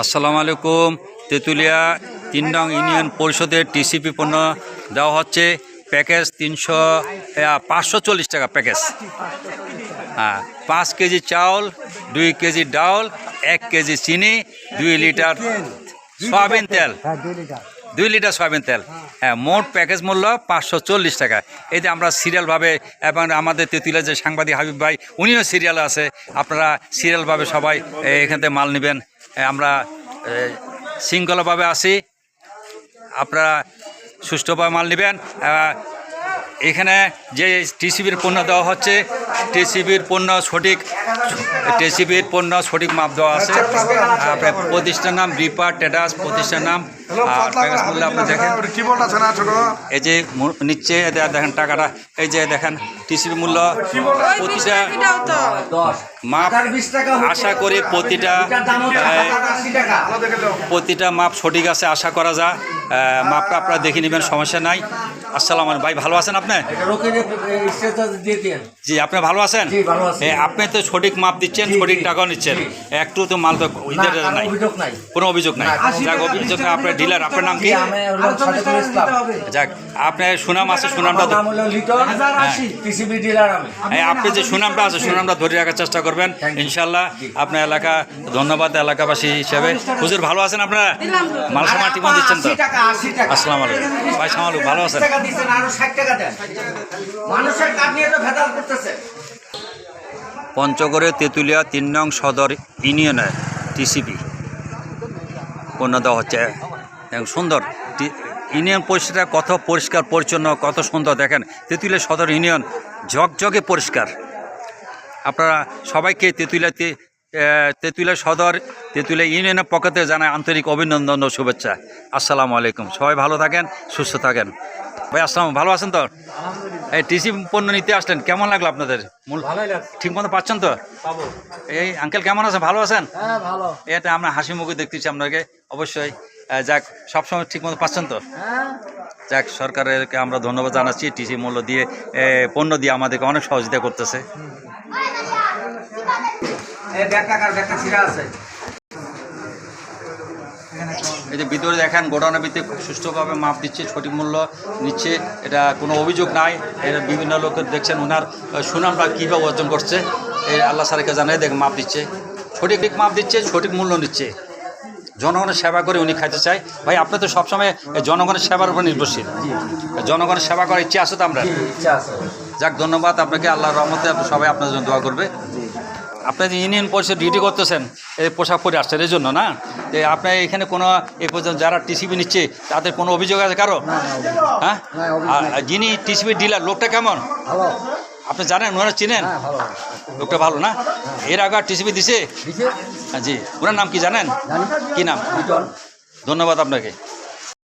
আসসালামু আলাইকুম। তেঁতুলিয়া ৩ নং ইউনিয়ন পরিষদের টিসিপি পণ্য দেওয়া হচ্ছে প্যাকেজ 540 টাকা প্যাকেজ। হ্যাঁ, 5 কেজি চাউল, 2 কেজি ডাউল, 1 কেজি চিনি, 2 লিটার সয়াবিন তেল, 2 লিটার সয়াবিন তেল। হ্যাঁ, মোট প্যাকেজ মূল্য 540 টাকা। এই যে আমরা সিরিয়ালভাবে, এবং আমাদের তেঁতুলিয়ার যে সাংবাদিক হাবিব ভাই উনিও সিরিয়াল আছে, আপনারা সিরিয়ালভাবে সবাই এখান থেকে মাল নেবেন। আমরা শৃঙ্খলাভাবে আসি, আপনারা সুষ্ঠুভাবে মাল নেবেন। এখানে যে টিসিবির পণ্য দেওয়া হচ্ছে, টিসিবির পণ্য সঠিক মাপ দেওয়া আছে। আপনার প্রতিষ্ঠান নাম রিপার টেটাস প্রতিষ্ঠান নাম। আর প্যাকেজ মূল্য আপনি দেখেন, এই যে নিচ্ছে দেখেন টাকাটা, এই যে দেখেন টিসিবি মূল্য প্রতিটা মাপ। আশা করি প্রতিটা মাপ সঠিক আছে, আশা করা যায়। মাপটা আপনারা দেখে নেবেন, সমস্যা নাই। আসসালামু আলাইকুম ভাই, ভালো আছেন আপনি? জি, আপনি ভালো আছেন? আপনি তো সঠিক মাপ দিচ্ছেন, সঠিক টাকাও নিচ্ছেন, একটু তো মাল তো নাই, কোনো অভিযোগ নাই। যাক, অভিযোগ না, আপনার ডিলার, আপনার নাম কি? যাক, আপনার সুনাম আছে, সুনামটা আপনি যে সুনামটা আছে, সুনামটা ধরে রাখার চেষ্টা করবেন ইনশাল্লাহ। আপনার এলাকা, ধন্যবাদ এলাকাবাসী হিসেবে। হুজুর ভালো আছেন আপনারা? মাল সামান ঠিক মতো দিচ্ছেন তো? আসসালামু আলাইকুম ভাই, সামালু ভালো আছেন? পঞ্চগড়ে তেঁতুলিয়া ৩ নং সদর ইউনিয়নের টিসিবি পণ্য দেওয়া হচ্ছে। সুন্দর ইউনিয়ন পরিষদটা কত পরিষ্কার পরিচ্ছন্ন, কত সুন্দর দেখেন। তেঁতুলিয়া সদর ইউনিয়ন ঝকঝকে পরিষ্কার। আপনারা সবাইকে তেঁতুলিয়া সদর, তেঁতুলিয়া ইউনিয়নের পক্ষ থেকে জানায় আন্তরিক অভিনন্দন ও শুভেচ্ছা। আসসালামু আলাইকুম। সবাই ভালো থাকেন, সুস্থ থাকেন। ভাই আসসালাম, ভালো আছেন তো? এই টিসি পণ্য নিতে আসলেন, কেমন লাগলো আপনাদের? ঠিক মতো পাচ্ছেন তো? এই আঙ্কেল কেমন আছেন? ভালো আছেন? এটা আমরা হাসি মুখে দেখতেছি আপনাকে, অবশ্যই। যাক, সবসময় ঠিক মতো পাচ্ছেন তো? যাক, সরকারকে আমরা ধন্যবাদ জানাচ্ছি, টিসি মূল্য দিয়ে, পণ্য দিয়ে আমাদেরকে অনেক সহযোগিতা করতেছে। এই যে ভিতরে দেখেন, গোডাউনের ভিতরে খুব সুষ্ঠুভাবে মাপ দিচ্ছে, সঠিক মূল্য নিচ্ছে, এটা কোনো অভিযোগ নাই। এটা বিভিন্ন লোকের দেখছেন, ওনার সুনামটা কীভাবে অর্জন করছে, এই আল্লাহ স্যারকে জানাই দেখেন, মাপ দিচ্ছে, সঠিক মাপ দিচ্ছে, সঠিক মূল্য নিচ্ছে। জনগণের সেবা করে উনি খাইতে চায়। ভাই, আপনি তো সবসময় জনগণের সেবার উপর নির্ভরশীল, জনগণের সেবা করার ইচ্ছে আছে তো আমরা? যাক, ধন্যবাদ আপনাকে, আল্লাহর রহমতে সবাই আপনার জন্য দোয়া করবে। আপনি যে ইউনিয়ন পরিষদ ডিউটি করতেছেন, এই পোশাক পরে আসছেন এই জন্য না? যে আপনার এখানে কোনো এই পর্যন্ত যারা টিসিবি নিচ্ছে তাদের কোনো অভিযোগ আছে কারো? হ্যাঁ, যিনি টিসিবি ডিলার, লোকটা কেমন আপনি জানেন? ওনারা চিনেন? লোকটা ভালো না? এর আগে টিসিবি দিছে? জি। ওনার নাম কি জানেন? কি নাম? ধন্যবাদ আপনাকে।